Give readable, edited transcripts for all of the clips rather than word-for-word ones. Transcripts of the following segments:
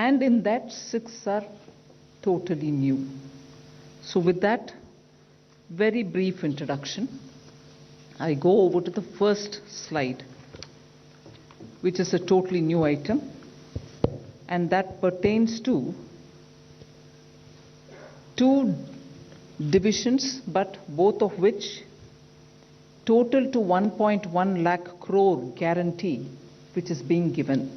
and in that 6 are totally new. So with that very brief introduction, I go over to the first slide, which is a totally new item, and that pertains to 2 divisions, but both of which total to 1.1 lakh crore guarantee, which is being given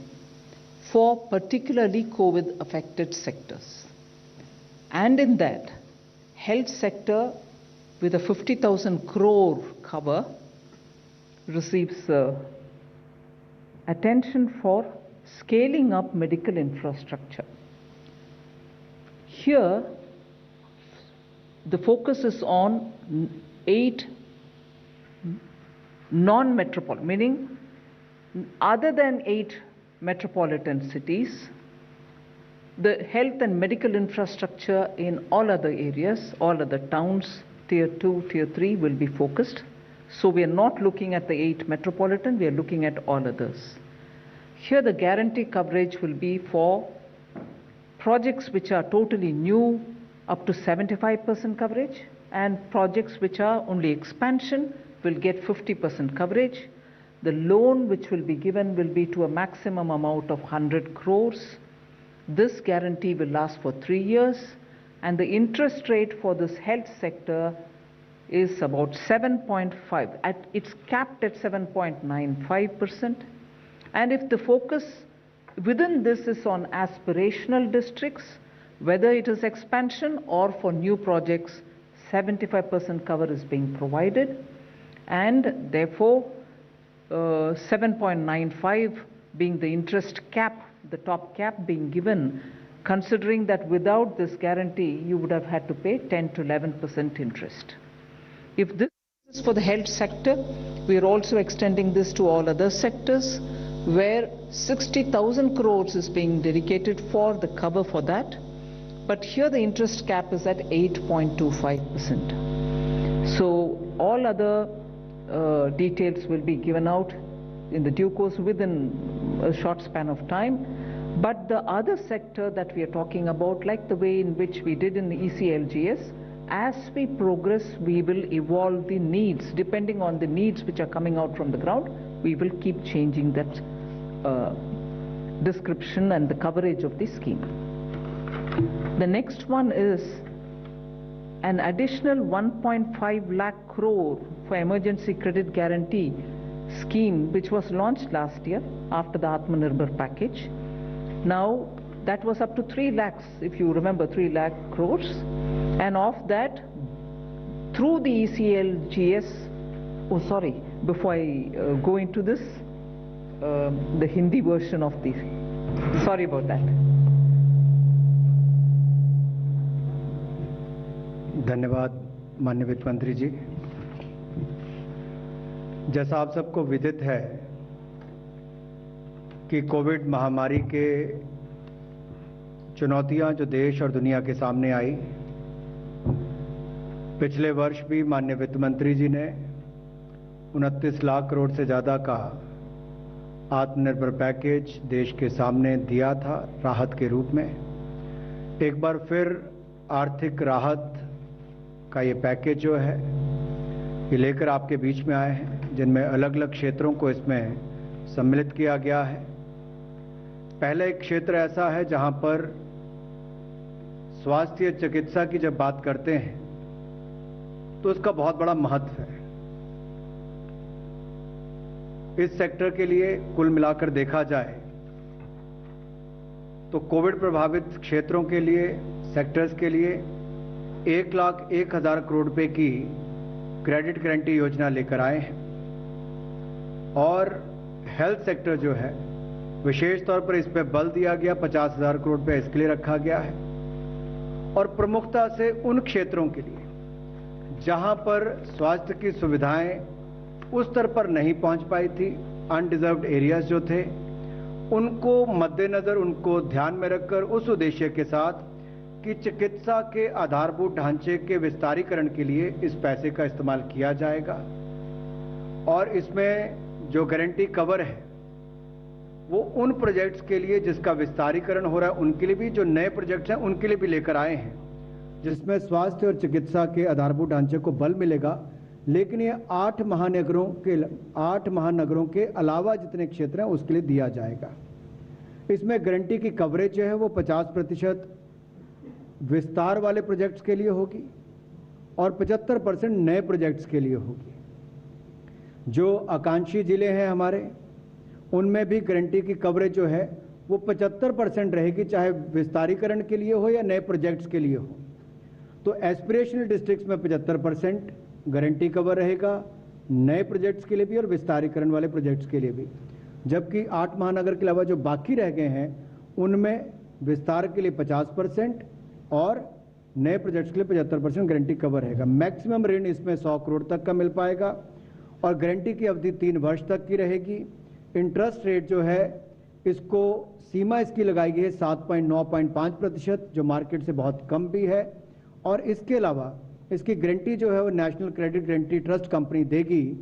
for particularly COVID affected sectors. And in that, health sector with a 50,000 crore cover receives attention for scaling up medical infrastructure. Here, the focus is on 8 non-metropolitan, meaning other than 8 metropolitan cities, the health and medical infrastructure in all other areas, all other towns, tier 2, tier 3 will be focused. So we are not looking at the 8 metropolitan, we are looking at all others. Here the guarantee coverage will be for projects which are totally new, up to 75% coverage, and projects which are only expansion will get 50% coverage. The loan which will be given will be to a maximum amount of 100 crores. This guarantee will last for 3 years, and the interest rate for this health sector is about 7.5. It's capped at 7.95%. And if the focus within this is on aspirational districts, whether it is expansion or for new projects, 75% cover is being provided, and therefore 7.95 being the interest cap, the top cap being given, considering that without this guarantee you would have had to pay 10 to 11% interest. If this is for the health sector, we are also extending this to all other sectors, where 60,000 crores is being dedicated for the cover for that. But here the interest cap is at 8.25%. So all other details will be given out in the due course within a short span of time. But the other sector that we are talking about, like the way in which we did in the ECLGS, as we progress, we will evolve the needs. Depending on the needs which are coming out from the ground, we will keep changing that description and the coverage of the scheme. The next one is an additional 1.5 lakh crore for emergency credit guarantee scheme, which was launched last year after the Atmanirbhar package. Now that was up to 3 lakhs, if you remember, 3 lakh crores, and of that, through the ECLGS, before I go into this, the Hindi version of the, sorry about that. धन्यवाद माननीय वित्त मंत्री जी। जैसा आप सबको विदित है कि कोविड महामारी के चुनौतियां जो देश और दुनिया के सामने आई, पिछले वर्ष भी माननीय वित्त मंत्री जी ने 29 लाख करोड़ से ज़्यादा का आत्मनिर्भर पैकेज देश के सामने दिया था राहत के रूप में। एक बार फिर आर्थिक राहत का ये पैकेज जो है ये लेकर आपके बीच में आए हैं, जिनमें अलग अलग क्षेत्रों को इसमें सम्मिलित किया गया है। पहला एक क्षेत्र ऐसा है जहां पर स्वास्थ्य चिकित्सा की जब बात करते हैं तो उसका बहुत बड़ा महत्व है। इस सेक्टर के लिए कुल मिलाकर देखा जाए तो कोविड प्रभावित क्षेत्रों के लिए, सेक्टर्स के लिए 1,01,000 करोड़ रुपए की क्रेडिट गारंटी योजना लेकर आए हैं। और हेल्थ सेक्टर जो है विशेष तौर पर इस पर बल दिया गया, 50,000 करोड़ रुपए इसके लिए रखा गया है। और प्रमुखता से उन क्षेत्रों के लिए जहां पर स्वास्थ्य की सुविधाएं उस स्तर पर नहीं पहुंच पाई थी, अनडिजर्व्ड एरियाज जो थे, उनको मद्देनजर, उनको ध्यान में रखकर उस उद्देश्य के साथ कि चिकित्सा के आधारभूत ढांचे के विस्तारीकरण के लिए इस पैसे का इस्तेमाल किया जाएगा। और इसमें जो गारंटी कवर है वो उन प्रोजेक्ट्स के लिए जिसका विस्तारीकरण हो रहा है उनके लिए भी, जो नए प्रोजेक्ट्स हैं उनके लिए भी लेकर आए हैं, जिसमें स्वास्थ्य और चिकित्सा के आधारभूत ढांचे को बल मिलेगा। लेकिन ये 8 महानगरों के अलावा जितने क्षेत्र हैं उसके लिए दिया जाएगा। इसमें गारंटी की कवरेज जो है वो 50% विस्तार वाले प्रोजेक्ट्स के लिए होगी और 75% नए प्रोजेक्ट्स के लिए होगी। जो आकांक्षी जिले हैं हमारे, उनमें भी गारंटी की कवरेज जो है वो 75% रहेगी, चाहे विस्तारीकरण के लिए हो या नए प्रोजेक्ट्स के लिए हो। तो एस्पिरेशनल डिस्ट्रिक्ट्स में 75% गारंटी कवर रहेगा, नए प्रोजेक्ट्स के लिए भी और विस्तारीकरण वाले प्रोजेक्ट्स के लिए भी। जबकि 8 महानगर के अलावा जो बाकी रह गए हैं उनमें विस्तार के लिए 50% और नए प्रोजेक्ट्स के लिए 75% गारंटी कवर रहेगा। मैक्सिमम ऋण इसमें 100 करोड़ तक का मिल पाएगा और गारंटी की अवधि 3 वर्ष तक की रहेगी। इंटरेस्ट रेट जो है इसको सीमा इसकी लगाई गई है 7.95%, जो मार्केट से बहुत कम भी है। और इसके अलावा इसकी गारंटी जो है वो national credit guarantee trust company देगी।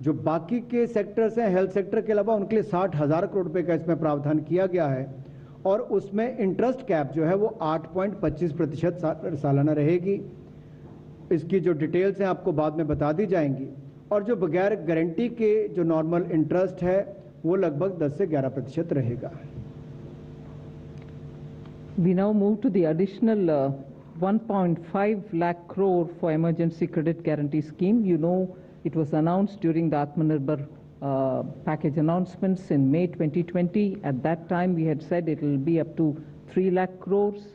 जो बाकी के सेक्टर्स हैं, हेल्थ सेक्टर के अलावा, उनके लिए 60,000 करोड़ रुपए का इसमें प्रावधान किया गया है और उसमें इंटरेस्ट कैप जो है वो 8.25% सालाना रहेगी। इसकी जो डिटेल्स हैं आपको बाद में बता दी जाएंगी। और जो बगैर गारंटी के जो नॉर्मल इंटरेस्ट है वो लगभग 10 से 11% रहेगा। We now move to the additional 1.5 lakh crore for emergency credit guarantee scheme. You know, it was announced during the Atmanirbhar package announcements in May 2020. At that time, we had said it will be up to 3 lakh crores,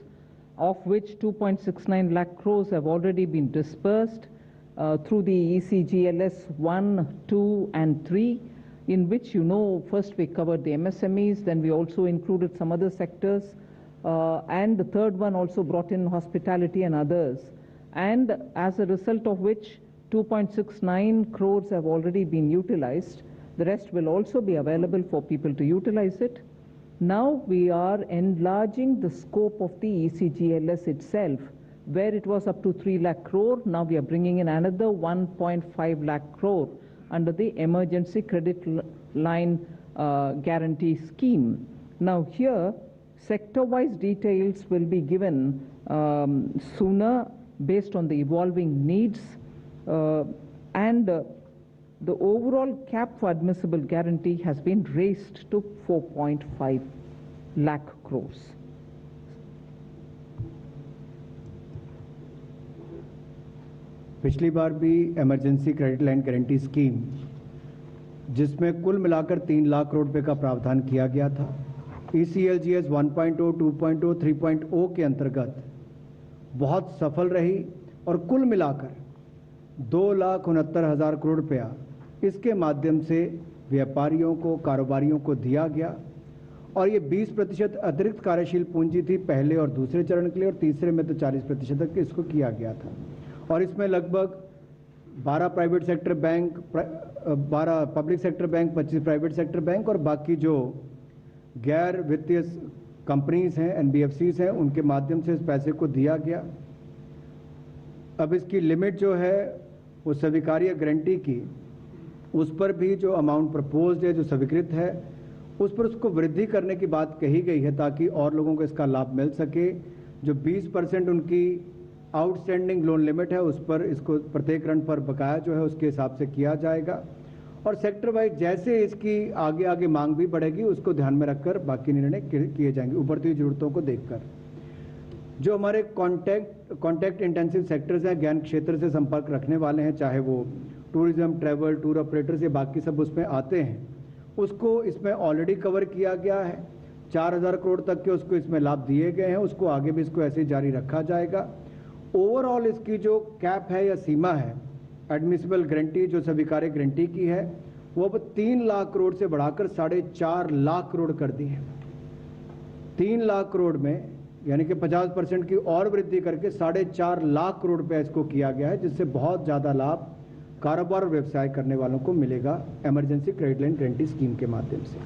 of which 2.69 lakh crores have already been dispersed through the ECGLS 1, 2, and 3, in which, you know, first we covered the MSMEs, then we also included some other sectors, and the third one also brought in hospitality and others. And as a result of which 2.69 crores have already been utilized. The rest will also be available for people to utilize it. Now we are enlarging the scope of the ECGLS itself, where it was up to 3 lakh crore. Now we are bringing in another 1.5 lakh crore under the emergency credit line guarantee scheme. Now here, sector-wise details will be given sooner based on the evolving needs, and the overall cap for admissible guarantee has been raised to 4.5 lakh crores. पिछली बार भी emergency credit line guarantee scheme, जिसमें कुल मिलाकर 3 लाख करोड़ रुपए का प्रावधान किया गया था, ECLGS 1.0, 2.0, 3.0 के अंतर्गत बहुत सफल रही और कुल मिलाकर 2,69,000 करोड़ रुपया इसके माध्यम से व्यापारियों को, कारोबारियों को दिया गया। और ये 20% अतिरिक्त कार्यशील पूंजी थी पहले और दूसरे चरण के लिए, और तीसरे में तो 40% तक इसको किया गया था। और इसमें लगभग 12 private sector bank, 12 public sector bank, 25 private sector bank और बाकी जो गैर वित्तीय कंपनीज हैं, NBFCs हैं, उनके माध्यम से इस पैसे को दिया गया। अब इसकी लिमिट जो है वो स्वीकार्य गारंटी की, उस पर भी जो अमाउंट प्रपोज्ड है, जो स्वीकृत है, उस पर उसको वृद्धि करने की बात कही गई है ताकि और लोगों को इसका लाभ मिल सके। जो 20% उनकी आउटस्टैंडिंग लोन लिमिट है, उस पर इसको प्रत्येक ऋण पर बकाया जो है उसके हिसाब से किया जाएगा। और सेक्टर वाइज जैसे इसकी आगे आगे मांग भी बढ़ेगी, उसको ध्यान में रखकर बाकी निर्णय किए जाएंगे, उभरती हुई जरूरतों को देखकर। जो हमारे कॉन्टैक्ट इंटेंसिव सेक्टर्स हैं, ज्ञान क्षेत्र से संपर्क रखने वाले हैं, चाहे वो टूरिज्म, ट्रैवल, टूर ऑपरेटर्स, ये बाकी सब उसमें आते हैं, उसको इसमें ऑलरेडी कवर किया गया है। 4,000 करोड़ तक के उसको इसमें लाभ दिए गए हैं, उसको आगे भी इसको ऐसे ही जारी रखा जाएगा। ओवरऑल इसकी जो कैप है या सीमा है एडमिसिबल गारंटी, जो स्वीकार्य गारंटी की है, वो अब 3 लाख करोड़ से बढ़ाकर 4.5 लाख करोड़ कर दी है। 3 लाख करोड़ में यानी कि 50% की और वृद्धि करके 4.5 लाख करोड़ रुपया इसको किया गया है, जिससे बहुत ज़्यादा लाभ कारोबार और व्यवसाय करने वालों को मिलेगा emergency credit line guarantee scheme के माध्यम से।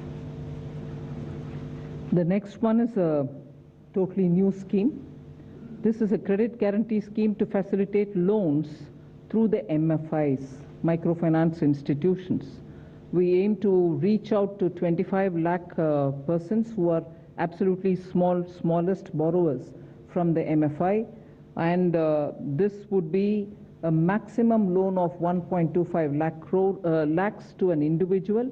The next one is a totally new scheme. This is a credit guarantee scheme to facilitate loans through the MFIs, microfinance institutions. We aim to reach out to 25 lakh persons who are absolutely smallest borrowers from the MFI, and this would be a maximum loan of 1.25 lakhs to an individual,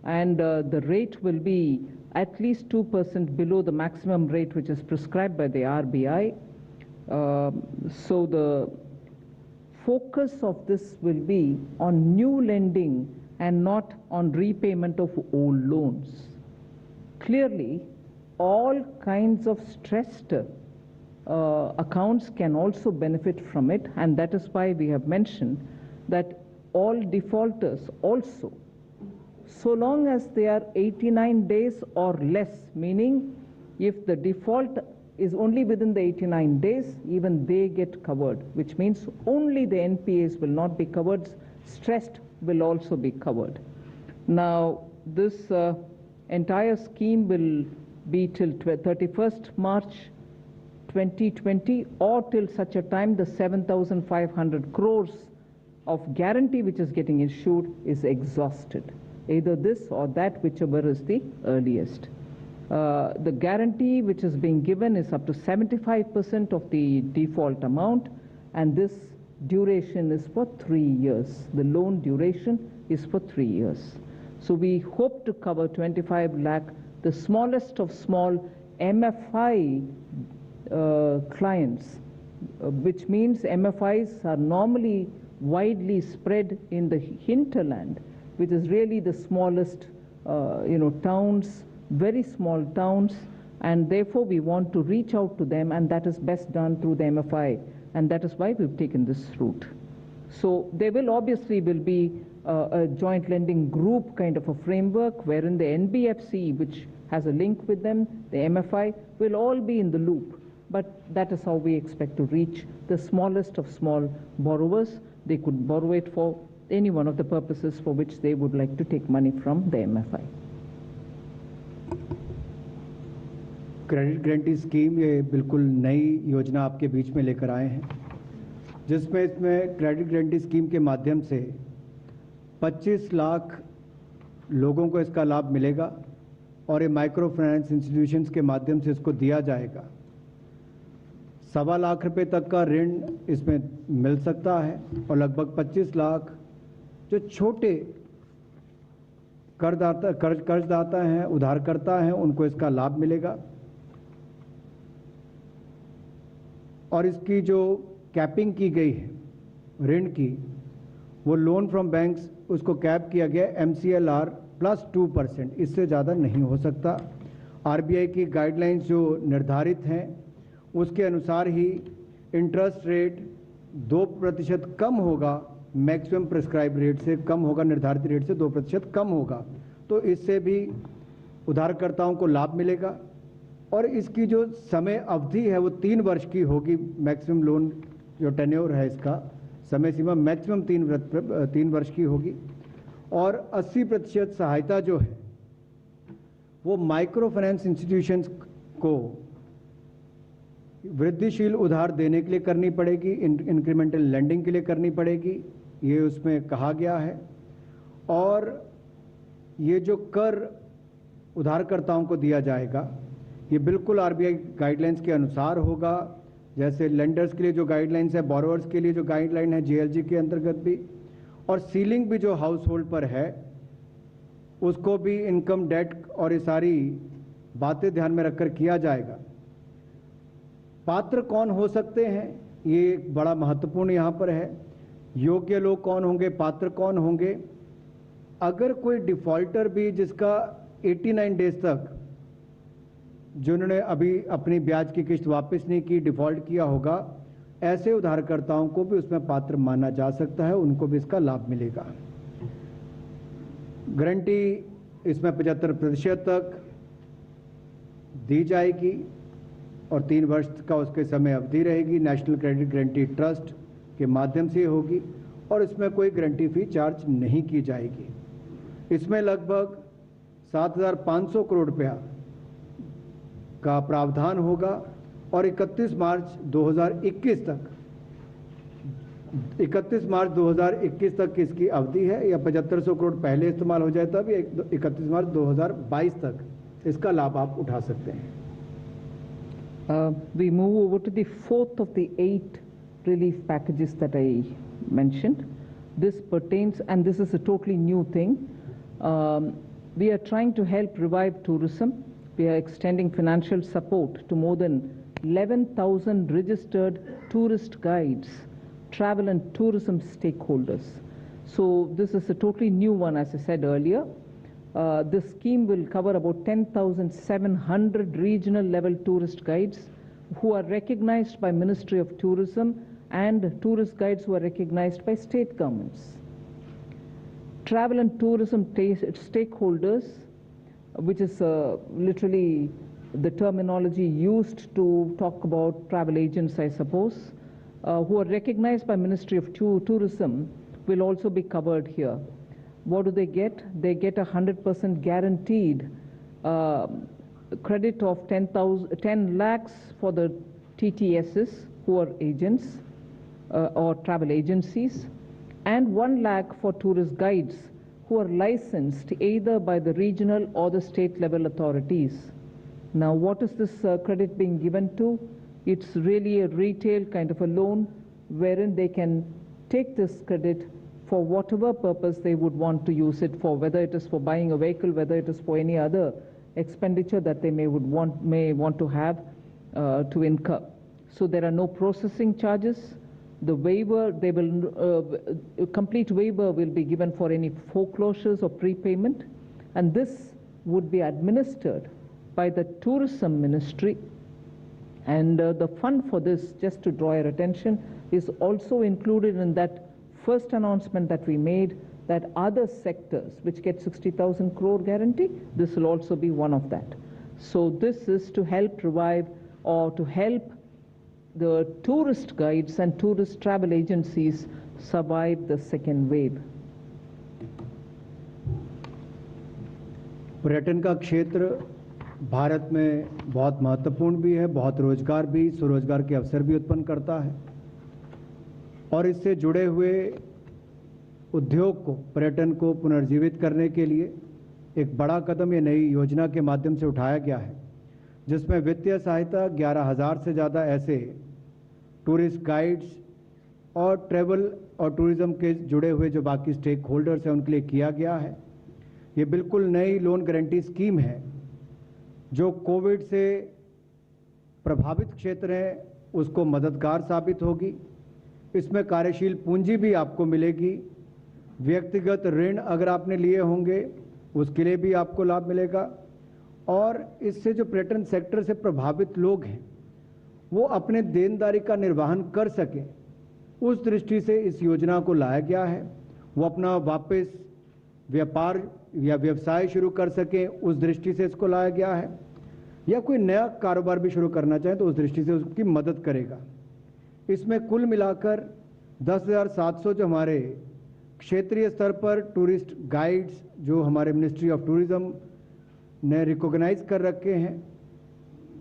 and the rate will be at least 2% below the maximum rate which is prescribed by the RBI. So the focus of this will be on new lending and not on repayment of old loans. Clearly, all kinds of stressed accounts can also benefit from it, and that is why we have mentioned that all defaulters also, so long as they are 89 days or less, meaning if the default is only within the 89 days, even they get covered, which means only the NPAs will not be covered, stressed will also be covered. Now, this entire scheme will be till 31st March 2020 or till such a time the 7,500 crores of guarantee which is getting issued is exhausted. Either this or that, whichever is the earliest. The guarantee which is being given is up to 75% of the default amount, and this duration is for 3 years. The loan duration is for 3 years. So we hope to cover 25 lakh, the smallest of small MFI clients, which means MFIs are normally widely spread in the hinterland, which is really the smallest, towns, very small towns, and therefore we want to reach out to them, and that is best done through the MFI, and that is why we've taken this route. So there will obviously be a joint lending group kind of a framework wherein the NBFC, which has a link with them, the MFI, will all be in the loop. But that is how we expect to reach the smallest of small borrowers. They could borrow it for any one of the purposes for which they would like to take money from the MFI. Credit guarantee scheme ये बिल्कुल नई योजना आपके बीच में लेकर आए हैं, जिसमें इसमें क्रेडिट गारंटी स्कीम के माध्यम से 25 लाख लोगों को इसका लाभ मिलेगा और ये माइक्रो फाइनेंस इंस्टीट्यूशंस के माध्यम से इसको दिया जाएगा। 1.25 लाख रुपए तक का ऋण इसमें मिल सकता है और लगभग 25 लाख जो छोटे कर्जदाता हैं, उधारकर्ता हैं, उनको इसका लाभ मिलेगा। और इसकी जो कैपिंग की गई है ऋण की, वो लोन फ्रॉम बैंक्स, उसको कैप किया गया MCLR +2%, इससे ज़्यादा नहीं हो सकता। RBI की गाइडलाइंस जो निर्धारित हैं उसके अनुसार ही इंटरेस्ट रेट 2% कम होगा, मैक्सिमम प्रिस्क्राइब रेट से कम होगा, निर्धारित रेट से 2% कम होगा, तो इससे भी उधारकर्ताओं को लाभ मिलेगा। और इसकी जो समय अवधि है वो 3 वर्ष की होगी। मैक्सिमम लोन जो टेन्योर है इसका समय सीमा मैक्सिमम 3 वर्ष की होगी। और 80% सहायता जो है वो माइक्रो फाइनेंस इंस्टीट्यूशंस को वृद्धिशील उधार देने के लिए करनी पड़ेगी, इंक्रीमेंटल लेंडिंग के लिए करनी पड़ेगी, ये उसमें कहा गया है। और ये जो कर उधारकर्ताओं को दिया जाएगा ये बिल्कुल RBI गाइडलाइंस के अनुसार होगा। जैसे लेंडर्स के लिए जो गाइडलाइंस है, बोरोवर्स के लिए जो गाइडलाइन है JLG के अंतर्गत भी, और सीलिंग भी जो हाउस होल्ड पर है उसको भी इनकम, डेट और ये सारी बातें ध्यान में रखकर किया जाएगा। पात्र कौन हो सकते हैं, ये एक बड़ा महत्वपूर्ण यहाँ पर है। योग्य लोग कौन होंगे, पात्र कौन होंगे। अगर कोई डिफॉल्टर भी जिसका 89 डेज तक, जिन्होंने अभी अपनी ब्याज की किस्त वापस नहीं की, डिफॉल्ट किया होगा, ऐसे उधारकर्ताओं को भी उसमें पात्र माना जा सकता है, उनको भी इसका लाभ मिलेगा। गारंटी इसमें 75% तक दी जाएगी और 3 वर्ष का उसके समय अवधि रहेगी। नेशनल क्रेडिट गारंटी ट्रस्ट के माध्यम से होगी और इसमें कोई गारंटी फी चार्ज नहीं की जाएगी। इसमें लगभग 7,500 करोड़ रुपया का प्रावधान होगा और 31 मार्च 2021 तक 31 मार्च 2021 तक की इसकी अवधि है, या 7500 करोड़ पहले इस्तेमाल हो जाए तब, या 31 मार्च 2022 तक इसका लाभ आप उठा सकते हैं। We move over to the fourth of the 8 relief packages that I mentioned. This pertains, and this is a totally new thing. We are trying to help revive tourism. We are extending financial support to more than 11,000 registered tourist guides, travel and tourism stakeholders. So this is a totally new one, as I said earlier. This scheme will cover about 10,700 regional level tourist guides who are recognized by Ministry of Tourism and tourist guides who are recognized by state governments. Travel and tourism stakeholders, which is literally the terminology used to talk about travel agents, I suppose, who are recognized by Ministry of Tourism, will also be covered here. What do they get? They get 100% guaranteed credit of 10 lakhs for the TTSs who are agents or travel agencies, and 1 lakh for tourist guides who are licensed either by the regional or the state level authorities. Now, what is this credit being given to? It's really a retail kind of a loan wherein they can take this credit for whatever purpose they would want to use it for, whether it is for buying a vehicle, whether it is for any other expenditure that they may want to have to incur. So there are no processing charges. The waiver, they will complete waiver will be given for any foreclosures or prepayment, and this would be administered by the Tourism Ministry. And the fund for this, just to draw your attention, is also included in that first announcement that we made, that other sectors which get 60,000 crore guarantee, this will also be one of that. So this is to help revive or to help the tourist guides and tourist travel agencies survive the second wave. पर्यटन का क्षेत्र भारत में बहुत महत्वपूर्ण भी है, बहुत रोजगार भी, स्वरोजगार के अवसर भी उत्पन्न करता है, और इससे जुड़े हुए उद्योग को, पर्यटन को पुनर्जीवित करने के लिए एक बड़ा कदम ये नई योजना के माध्यम से उठाया गया है, जिसमें वित्तीय सहायता 11,000 से ज़्यादा ऐसे टूरिस्ट गाइड्स और ट्रैवल और टूरिज्म के जुड़े हुए जो बाकी स्टेक होल्डर्स हैं उनके लिए किया गया है। ये बिल्कुल नई लोन गारंटी स्कीम है जो कोविड से प्रभावित क्षेत्र हैं उसको मददगार साबित होगी। इसमें कार्यशील पूंजी भी आपको मिलेगी, व्यक्तिगत ऋण अगर आपने लिए होंगे उसके लिए भी आपको लाभ मिलेगा, और इससे जो पर्यटन सेक्टर से प्रभावित लोग हैं वो अपने देनदारी का निर्वहन कर सकें, उस दृष्टि से इस योजना को लाया गया है। वो अपना वापस व्यापार या व्यवसाय शुरू कर सकें, उस दृष्टि से इसको लाया गया है, या कोई नया कारोबार भी शुरू करना चाहे तो उस दृष्टि से उसकी मदद करेगा। इसमें कुल मिलाकर 10,700 जो हमारे क्षेत्रीय स्तर पर टूरिस्ट गाइड्स जो हमारे मिनिस्ट्री ऑफ टूरिज्म ने रिकॉग्नाइज कर रखे हैं,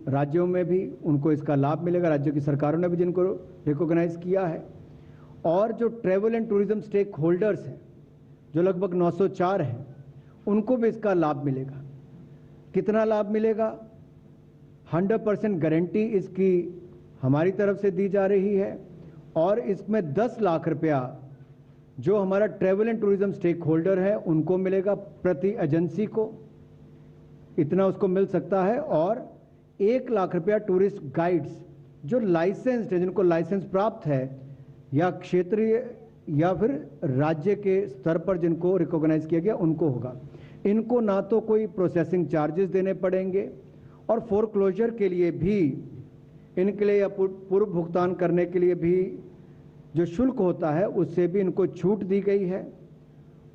राज्यों में भी उनको इसका लाभ मिलेगा, राज्यों की सरकारों ने भी जिनको रिकॉग्नाइज किया है, और जो travel and tourism stakeholders हैं जो लगभग 904 हैं उनको भी इसका लाभ मिलेगा। कितना लाभ मिलेगा? 100% गारंटी इसकी हमारी तरफ से दी जा रही है, और इसमें 10 लाख रुपया जो हमारा travel and tourism stakeholder है उनको मिलेगा, प्रति एजेंसी को इतना उसको मिल सकता है, और 1 लाख रुपया टूरिस्ट गाइड्स जो लाइसेंस्ड है, जिनको लाइसेंस प्राप्त है या क्षेत्रीय या फिर राज्य के स्तर पर जिनको रिकॉग्नाइज किया गया उनको होगा। इनको ना तो कोई प्रोसेसिंग चार्जेस देने पड़ेंगे, और फोरक्लोजर के लिए भी इनके लिए या पूर्व भुगतान करने के लिए भी जो शुल्क होता है उससे भी इनको छूट दी गई है,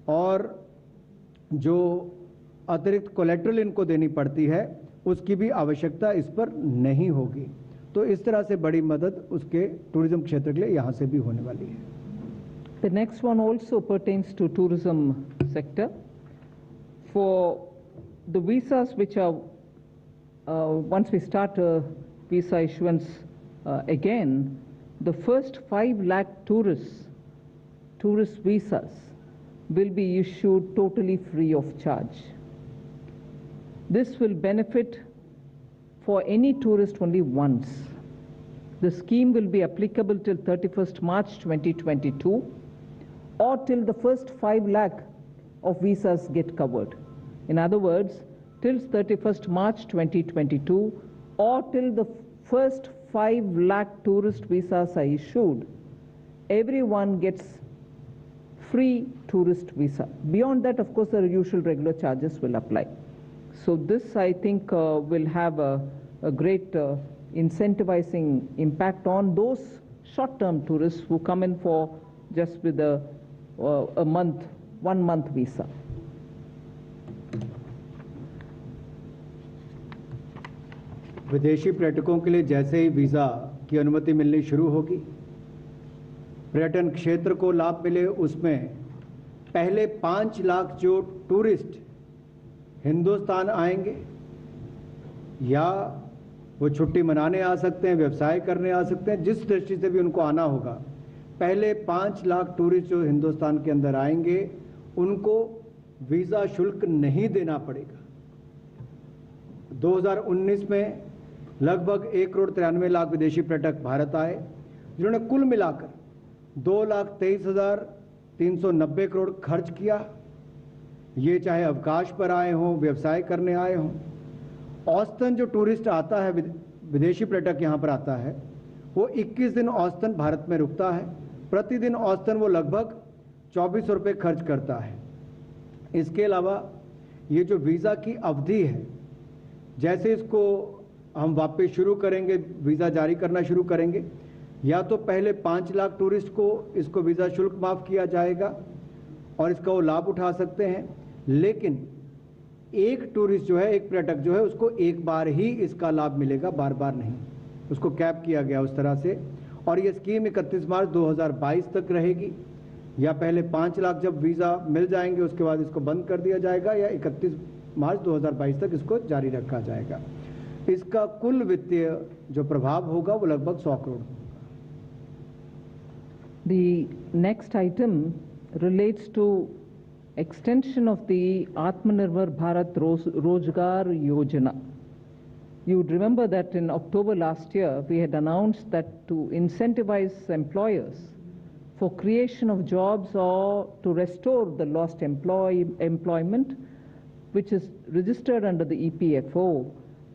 और जो अतिरिक्त कोलेट्रल इनको देनी पड़ती है उसकी भी आवश्यकता इस पर नहीं होगी। तो इस तरह से बड़ी मदद उसके टूरिज्म क्षेत्र के लिए यहाँ से भी होने वाली है। The next one also pertains to tourism sector. For the visas which are, once we start visa issuance again, the first 5 lakh tourist visas will be issued totally free of charge. This will benefit for any tourist only once. The scheme will be applicable till 31st March 2022 or till the first 5 lakh of visas get covered. In other words, till 31st March 2022 or till the first 5 lakh tourist visas are issued, everyone gets free tourist visa. Beyond that, of course, the usual regular charges will apply. So this, I think, will have a great incentivizing impact on those short-term tourists who come in for just with a 1 month visa. विदेशी पर्यटकों के लिए जैसे ही visa की अनुमति मिलनी शुरू होगी, पर्यटन क्षेत्र को लाभ मिले, उसमें पहले 5 लाख जो टूरिस्ट हिंदुस्तान आएंगे या वो छुट्टी मनाने आ सकते हैं, व्यवसाय करने आ सकते हैं, जिस दृष्टि से भी उनको आना होगा, पहले 5 लाख टूरिस्ट जो हिंदुस्तान के अंदर आएंगे उनको वीज़ा शुल्क नहीं देना पड़ेगा। 2019 में लगभग 1,93,00,000 विदेशी पर्यटक भारत आए, जिन्होंने कुल मिलाकर 2,23,390 करोड़ खर्च किया। ये चाहे अवकाश पर आए हों, व्यवसाय करने आए हों। औसतन जो टूरिस्ट आता है, विदेशी पर्यटक यहाँ पर आता है, वो 21 दिन औसतन भारत में रुकता है। प्रतिदिन औसतन वो लगभग 2400 रुपये खर्च करता है। इसके अलावा ये जो वीज़ा की अवधि है, जैसे इसको हम वापस शुरू करेंगे, वीज़ा जारी करना शुरू करेंगे, या तो पहले 5 लाख टूरिस्ट को इसको वीज़ा शुल्क माफ़ किया जाएगा और इसका वो लाभ उठा सकते हैं, लेकिन एक टूरिस्ट जो है, एक पर्यटक जो है, उसको एक बार ही इसका लाभ मिलेगा, बार बार नहीं। उसको कैप किया गया उस तरह से। और ये स्कीम 31 मार्च 2022 तक रहेगी, या पहले 5 लाख जब वीज़ा मिल जाएंगे उसके बाद इसको बंद कर दिया जाएगा, या 31 मार्च 2022 तक इसको जारी रखा जाएगा। इसका कुल वित्तीय जो प्रभाव होगा वो लगभग 100 करोड़ होगा। The next item relates to extension of the Atmanirbhar Bharat Rozgar Yojana. You would remember that in October last year, we had announced that to incentivize employers for creation of jobs or to restore the lost employment, which is registered under the EPFO,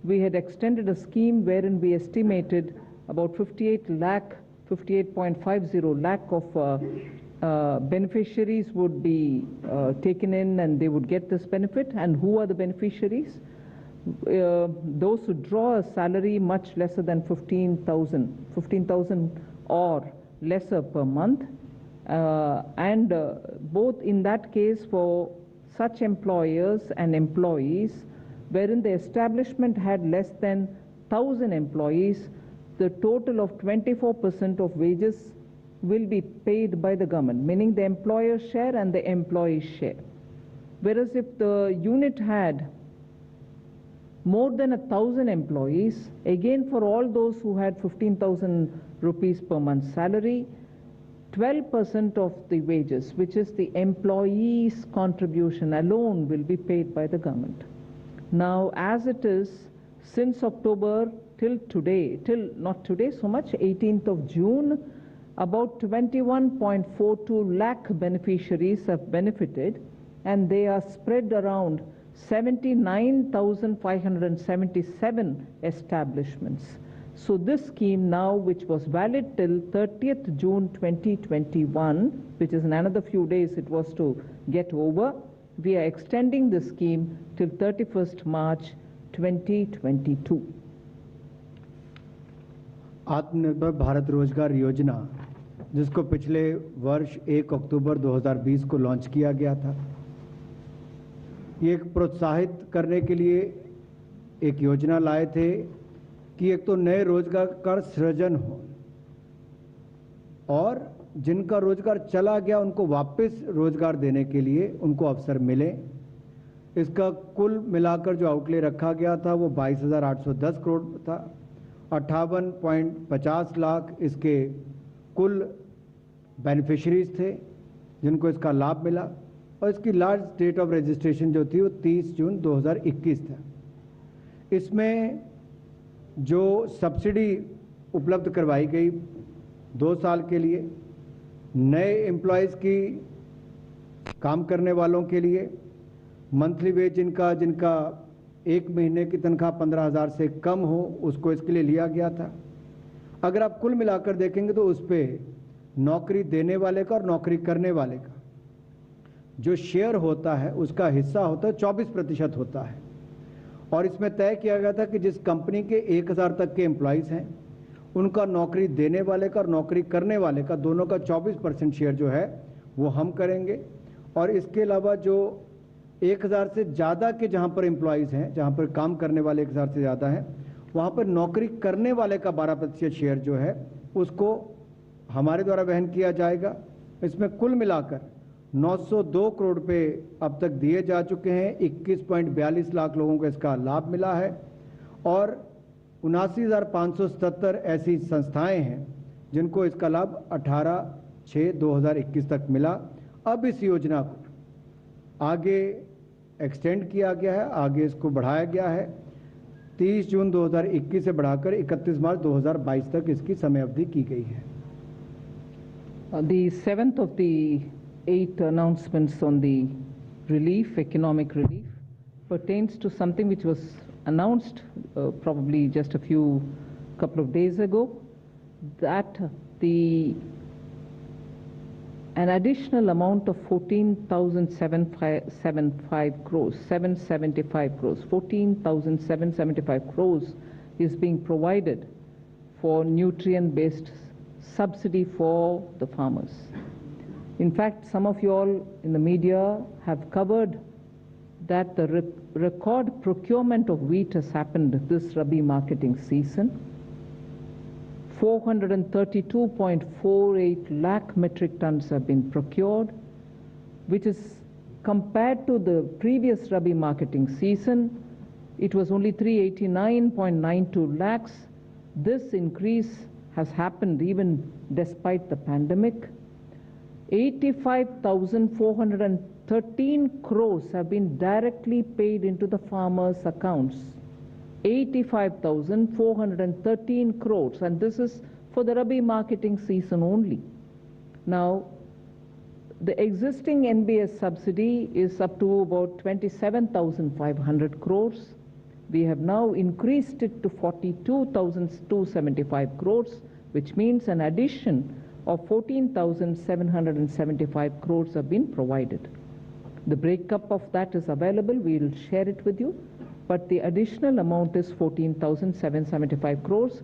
we had extended a scheme wherein we estimated about 58.50 lakh of beneficiaries would be taken in and they would get this benefit. And who are the beneficiaries? Those who draw a salary much lesser than 15,000 or lesser per month, and both in that case for such employers and employees wherein the establishment had less than 1,000 employees, the total of 24% of wages will be paid by the government, meaning the employer's share and the employee's share. Whereas if the unit had more than 1,000 employees, again for all those who had 15,000 rupees per month salary, 12% of the wages, which is the employee's contribution alone, will be paid by the government. Now, as it is, since October till today, till not today so much, 18th of June, about 21.42 lakh beneficiaries have benefited, and they are spread around 79,577 establishments. So this scheme now, which was valid till 30th June 2021, which is in another few days it was to get over, we are extending the scheme till 31st March 2022. आत्मनिर्भर भारत रोजगार योजना, जिसको पिछले वर्ष 1 अक्टूबर 2020 को launch किया गया था, ये एक प्रोत्साहित करने के लिए एक योजना लाए थे कि एक तो नए रोजगार का सृजन हो और जिनका रोजगार चला गया उनको वापस रोजगार देने के लिए उनको अवसर मिले। इसका कुल मिलाकर जो आउटले रखा गया था वो 22,810 करोड़ था। 58.50 लाख इसके कुल बेनिफिशरीज थे जिनको इसका लाभ मिला, और इसकी लास्ट डेट ऑफ रजिस्ट्रेशन जो थी वो 30 जून 2021 था। इसमें जो सब्सिडी उपलब्ध करवाई गई 2 साल के लिए, नए एम्प्लॉयज़ की काम करने वालों के लिए मंथली वेज जिनका 1 महीने की तनख्वाह 15,000 से कम हो, उसको इसके लिए लिया गया था। अगर आप कुल मिलाकर देखेंगे तो उस पर नौकरी देने वाले का और नौकरी करने वाले का जो शेयर होता है उसका हिस्सा होता है 24% होता है। और इसमें तय किया गया था कि जिस कंपनी के 1000 तक के एम्प्लॉयज़ हैं उनका नौकरी देने वाले का और नौकरी करने वाले का दोनों का 24% शेयर जो है वो हम करेंगे। और इसके अलावा जो 1000 से ज़्यादा के जहाँ पर एम्प्लॉयज़ हैं, जहाँ पर काम करने वाले 1000 से ज़्यादा हैं, वहाँ पर नौकरी करने वाले का 12% शेयर जो है उसको हमारे द्वारा वहन किया जाएगा। इसमें कुल मिलाकर 902 करोड़ रुपए अब तक दिए जा चुके हैं। 21.42 लाख लोगों को इसका लाभ मिला है और 79,577 ऐसी संस्थाएं हैं जिनको इसका लाभ 18/6/2021 तक मिला। अब इस योजना को आगे एक्सटेंड किया गया है, आगे इसको बढ़ाया गया है। 30 जून 2021 से बढ़ाकर 31 मार्च 2022 तक इसकी समय अवधि की गई है। The 7th of the 8 announcements on the relief, economic relief, pertains to something which was announced probably just a couple of days ago, that an additional amount of 14,775 crores, 775 crores, 14,775 crores is being provided for nutrient-based subsidy for the farmers. In fact, some of you all in the media have covered that the record procurement of wheat has happened this Rabi marketing season. 432.48 lakh metric tons have been procured, which is compared to the previous Rabi marketing season, it was only 389.92 lakhs. This increase has happened even despite the pandemic. 85,413 crores have been directly paid into the farmers' accounts. 85,413 crores, and this is for the Rabi marketing season only. Now, the existing NBS subsidy is up to about 27,500 crores. We have now increased it to 42,275 crores, which means an addition of 14,775 crores have been provided. The breakup of that is available. We will share it with you. But the additional amount is 14,775 crores.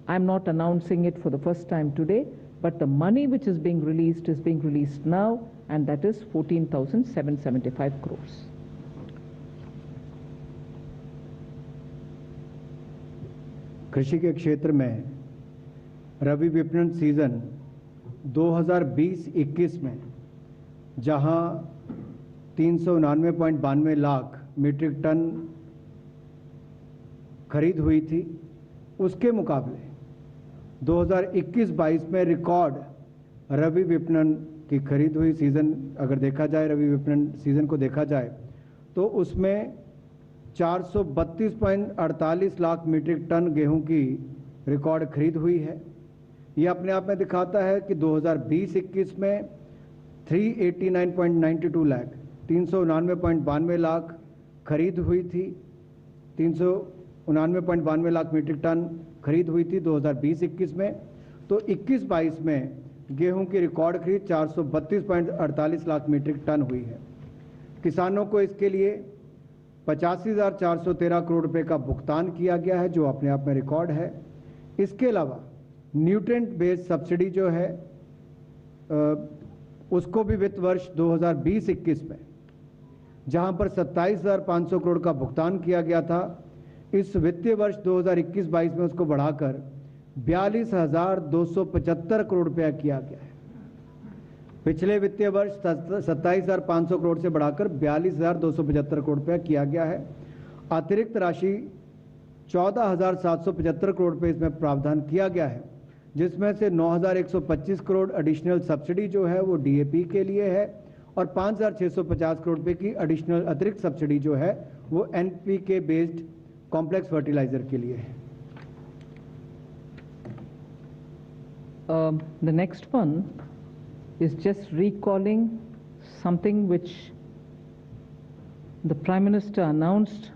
I'm not announcing it for the first time today, but the money which is being released now, and that is 14,775 crores. कृषि के क्षेत्र में रबी विपणन season 2020-21 में जहां 399.92 lakh metric ton खरीद हुई थी, उसके मुकाबले 2021-22 में रिकॉर्ड रबी विपणन की खरीद हुई। सीज़न अगर देखा जाए, रबी विपणन सीज़न को देखा जाए तो उसमें 432.48 लाख मीट्रिक टन गेहूं की रिकॉर्ड खरीद हुई है। ये अपने आप में दिखाता है कि 2020-21 में 389.92 लाख 399.92 लाख खरीद हुई थी, 399.92 लाख मीट्रिक टन खरीद हुई थी 2020-21 में। तो 21-22 में गेहूं की रिकॉर्ड खरीद 432.48 लाख मीट्रिक टन हुई है। किसानों को इसके लिए 85,413 करोड़ रुपए का भुगतान किया गया है, जो अपने आप में रिकॉर्ड है। इसके अलावा न्यूट्रिएंट बेस्ड सब्सिडी जो है उसको भी वित्त वर्ष 2020-21 में जहां पर 27,500 करोड़ का भुगतान किया गया था, इस वित्तीय वर्ष 2021-22 में उसको बढ़ाकर 42,275 करोड़ रुपया किया गया है। पिछले वित्तीय वर्ष 27,500 करोड़ से बढ़ाकर 42,275 करोड़ रुपया किया गया है। अतिरिक्त राशि 14,775 करोड़ रुपये इसमें प्रावधान किया गया है, जिसमें से 9,125 करोड़ एडिशनल सब्सिडी जो है वो डीएपी के लिए है और 5,650 करोड़ रुपए की एडिशनल अतिरिक्त सब्सिडी जो है वो एनपीके बेस्ड कॉम्प्लेक्स फर्टिलाइजर के लिए है। The next one is just recalling something which the Prime Minister announced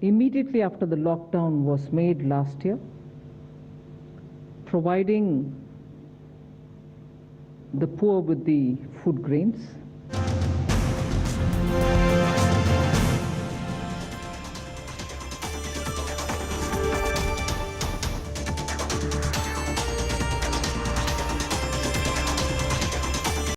immediately after the lockdown was made last year, providing the poor with the food grains.